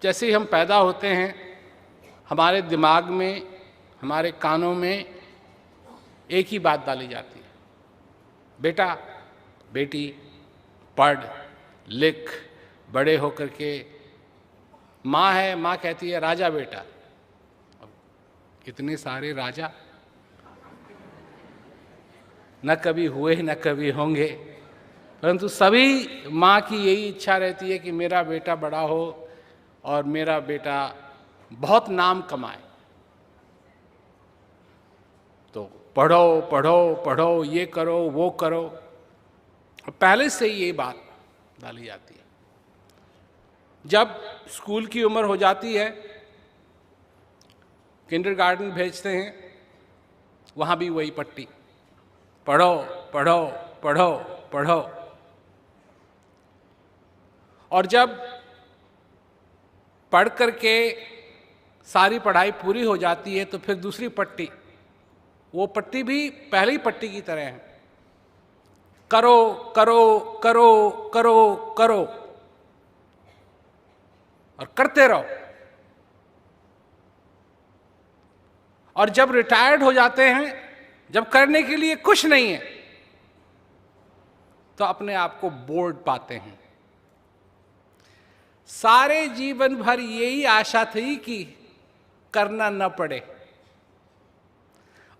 जैसे ही हम पैदा होते हैं हमारे दिमाग में, हमारे कानों में एक ही बात डाली जाती है, बेटा बेटी पढ़ लिख बड़े होकर के, माँ है, माँ कहती है राजा बेटा। कितने सारे राजा न कभी हुए न कभी होंगे, परंतु सभी माँ की यही इच्छा रहती है कि मेरा बेटा बड़ा हो और मेरा बेटा बहुत नाम कमाए। तो पढ़ो पढ़ो पढ़ो, ये करो वो करो, पहले से ही ये बात डाली जाती है। जब स्कूल की उम्र हो जाती है, किंडरगार्टन भेजते हैं, वहाँ भी वही पट्टी, पढ़ो पढ़ो पढ़ो पढ़ो। और जब पढ़ करके सारी पढ़ाई पूरी हो जाती है तो फिर दूसरी पट्टी, वो पट्टी भी पहली पट्टी की तरह है, करो करो करो करो करो और करते रहो। और जब रिटायर्ड हो जाते हैं, जब करने के लिए कुछ नहीं है, तो अपने आप को बोर्ड पाते हैं। सारे जीवन भर यही आशा थी कि करना न पड़े,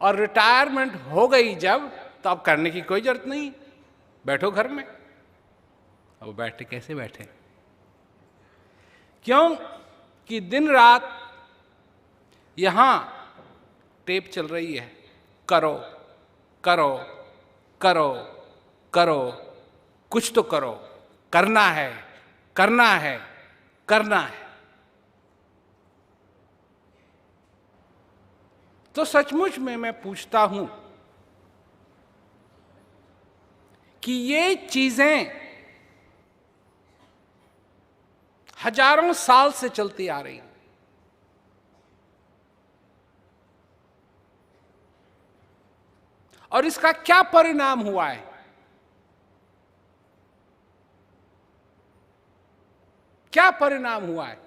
और रिटायरमेंट हो गई जब, तो अब करने की कोई जरूरत नहीं, बैठो घर में। अब बैठे कैसे बैठे? क्यों कि दिन रात यहां टेप चल रही है, करो करो करो करो, कुछ तो करो, करना है करना है करना है। तो सचमुच में मैं पूछता हूं कि ये चीजें हजारों साल से चलती आ रही हैं, और इसका क्या परिणाम हुआ है? क्या परिणाम हुआ है?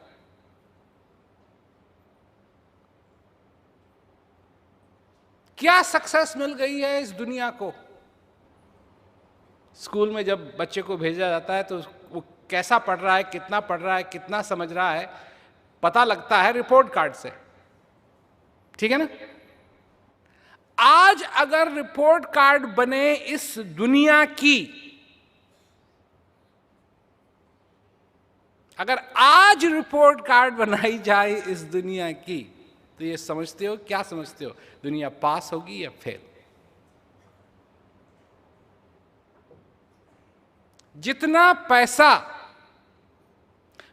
क्या सक्सेस मिल गई है इस दुनिया को? स्कूल में जब बच्चे को भेजा जाता है तो वो कैसा पढ़ रहा है, कितना पढ़ रहा है, कितना समझ रहा है, पता लगता है रिपोर्ट कार्ड से, ठीक है ना? आज अगर रिपोर्ट कार्ड बने इस दुनिया की, अगर आज रिपोर्ट कार्ड बनाई जाए इस दुनिया की, तो ये समझते हो, क्या समझते हो, दुनिया पास होगी या फेल? जितना पैसा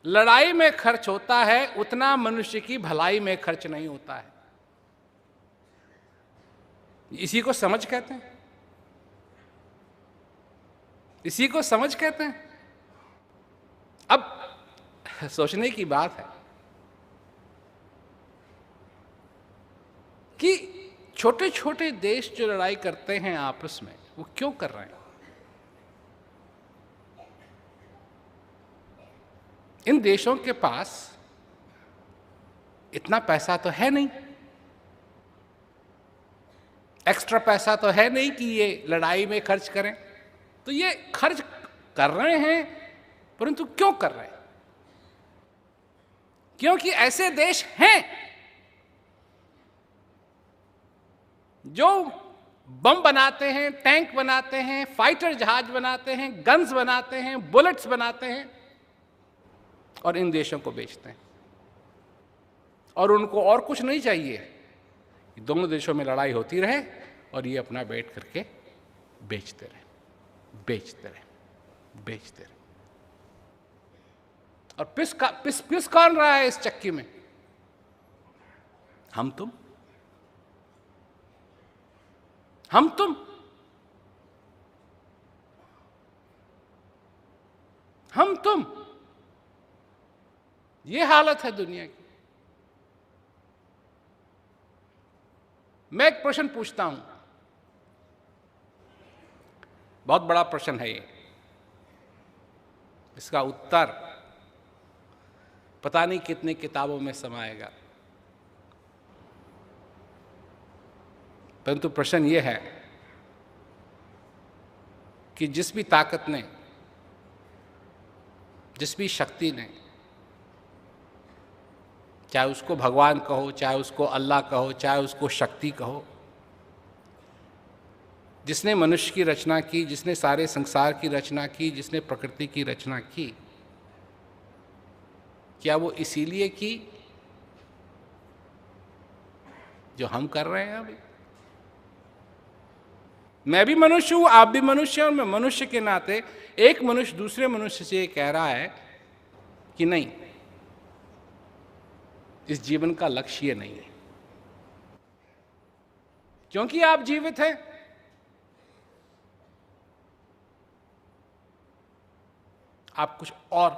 लड़ाई में खर्च होता है उतना मनुष्य की भलाई में खर्च नहीं होता है। इसी को समझ कहते हैं, इसी को समझ कहते हैं। अब सोचने की बात है कि छोटे छोटे देश जो लड़ाई करते हैं आपस में, वो क्यों कर रहे हैं? इन देशों के पास इतना पैसा तो है नहीं, एक्स्ट्रा पैसा तो है नहीं कि ये लड़ाई में खर्च करें। तो ये खर्च कर रहे हैं, परंतु क्यों कर रहे हैं? क्योंकि ऐसे देश हैं जो बम बनाते हैं, टैंक बनाते हैं, फाइटर जहाज बनाते हैं, गन्स बनाते हैं, बुलेट्स बनाते हैं, और इन देशों को बेचते हैं। और उनको और कुछ नहीं चाहिए, दोनों देशों में लड़ाई होती रहे और ये अपना बैठ करके बेचते रहे बेचते रहे बेचते रहे। और पिस कौन रहा है इस चक्की में? हम तुम। हम तुम हम तुम। ये हालत है दुनिया की। मैं एक प्रश्न पूछता हूं, बहुत बड़ा प्रश्न है ये, इसका उत्तर पता नहीं कितने किताबों में समाएगा। परंतु प्रश्न ये है कि जिस भी ताकत ने, जिस भी शक्ति ने, चाहे उसको भगवान कहो, चाहे उसको अल्लाह कहो, चाहे उसको शक्ति कहो, जिसने मनुष्य की रचना की, जिसने सारे संसार की रचना की, जिसने प्रकृति की रचना की, क्या वो इसीलिए की जो हम कर रहे हैं अभी? मैं भी मनुष्य हूं, आप भी मनुष्य हैं, और मैं मनुष्य के नाते एक मनुष्य दूसरे मनुष्य से ये कह रहा है कि नहीं, इस जीवन का लक्ष्य ये नहीं है। क्योंकि आप जीवित हैं, आप कुछ और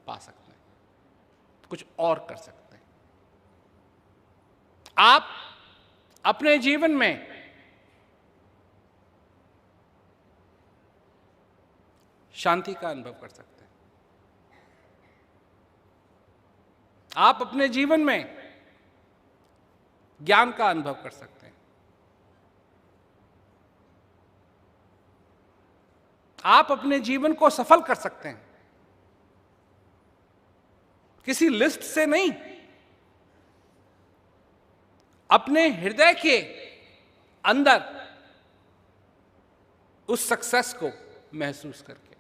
पा सकते हैं, कुछ और कर सकते हैं। आप अपने जीवन में शांति का अनुभव कर सकते हैं। आप अपने जीवन में ज्ञान का अनुभव कर सकते हैं। आप अपने जीवन को सफल कर सकते हैं, किसी लिस्ट से नहीं, अपने हृदय के अंदर उस सक्सेस को महसूस करके।